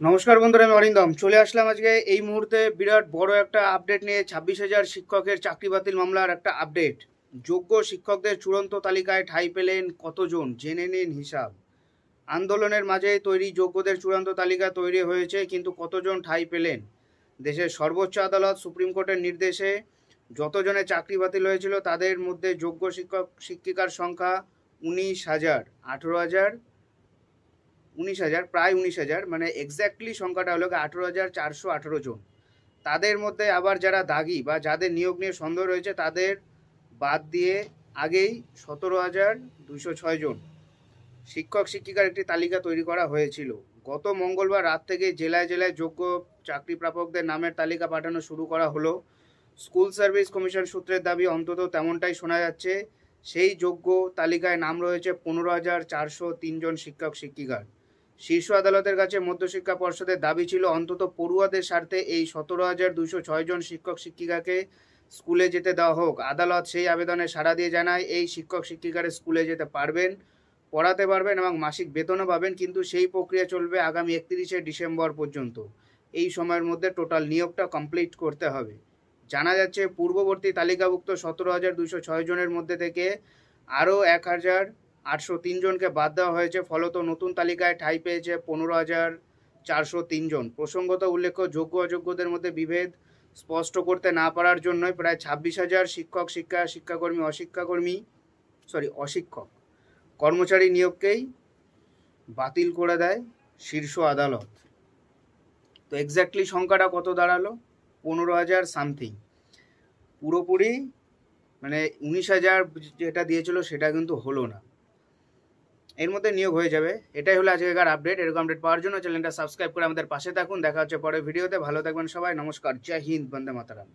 নমস্কার বন্ধুরা, আমি অরিন্দম চলে আসলাম আজকে এই মুহূর্তে বিরাট বড় একটা আপডেট নিয়ে। 26,000 শিক্ষকের চাকরি বাতিল মামলার একটা আপডেট। যোগ্য শিক্ষকদের চূড়ান্ত তালিকায় ঠাঁই পেলেন কতজন, জেনে নিন হিসাব। আন্দোলনের মাঝে তৈরি যোগ্যদের চূড়ান্ত তালিকা তৈরি হয়েছে, কিন্তু কতজন ঠাঁই পেলেন? দেশের সর্বোচ্চ আদালত সুপ্রিম কোর্টের নির্দেশে যতজনের চাকরি বাতিল হয়েছিল তাদের মধ্যে যোগ্য শিক্ষক শিক্ষিকার সংখ্যা 19,000, 18,000, 19,000, প্রায় 19,000, মানে এক্স্যাক্টলি সংখ্যাটা হলো 18,418 জন। তাদের মধ্যে আবার যারা দাগি বা যাদের নিয়োগ নিয়ে সন্দেহ রয়েছে তাদের বাদ দিয়ে আগেই 17,206 জন শিক্ষক শিক্ষিকার একটি তালিকা তৈরি করা হয়েছিল। গত মঙ্গলবার রাত থেকে জেলায় জেলায় যোগ্য চাকরি প্রাপকদের নামের তালিকা পাঠানো শুরু করা হলো। স্কুল সার্ভিস কমিশন সূত্রের দাবি, অন্তত তেমনটাই শোনা যাচ্ছে। সেই যোগ্য তালিকায় নাম রয়েছে 15,403 জন শিক্ষক শিক্ষিকার। শীর্ষ আদালতের কাছে মধ্যশিক্ষা পর্ষদের দাবি ছিল অন্তত পড়ুয়াদের স্বার্থে এই 17,206 জন শিক্ষক শিক্ষিকাকে স্কুলে যেতে দেওয়া হোক। আদালত সেই আবেদনে সাড়া দিয়ে জানায় এই শিক্ষক শিক্ষিকারা স্কুলে যেতে পারবেন, পড়াতে পারবেন এবং মাসিক বেতনও পাবেন, কিন্তু সেই প্রক্রিয়া চলবে আগামী 31শে ডিসেম্বর পর্যন্ত। এই সময়ের মধ্যে টোটাল নিয়োগটা কমপ্লিট করতে হবে। জানা যাচ্ছে পূর্ববর্তী তালিকাভুক্ত 17,206 জনের মধ্যে থেকে আরও 1,803 জনকে বাদ দেওয়া হয়েছে। ফলত নতুন তালিকায় ঠাঁই পেয়েছে 15,403 জন। প্রসঙ্গত উল্লেখ্য, যোগ্য অযোগ্যদের মধ্যে বিভেদ স্পষ্ট করতে না পারার জন্যই প্রায় 26,000 শিক্ষক শিক্ষাকর্মী অশিক্ষক কর্মচারী নিয়োগকেই বাতিল করে দেয় শীর্ষ আদালত। তো এক্স্যাক্টলি সংখ্যাটা কত দাঁড়ালো? 15,000 সামথিং। পুরোপুরি মানে 19,000 যেটা দিয়েছিল সেটা কিন্তু হলো না। এর মধ্যে নিয়োগ হয়ে যাবে। এটাই হলো আজকের আপডেট। এরকম আপডেট পাওয়ার জন্য চ্যানেলটা সাবস্ক্রাইব করে আমাদের পাশে থাকুন। দেখা হচ্ছে পরের ভিডিওতে। ভালো থাকবেন সবাই। নমস্কার। জয় হিন্দ। বন্দে মাতরম।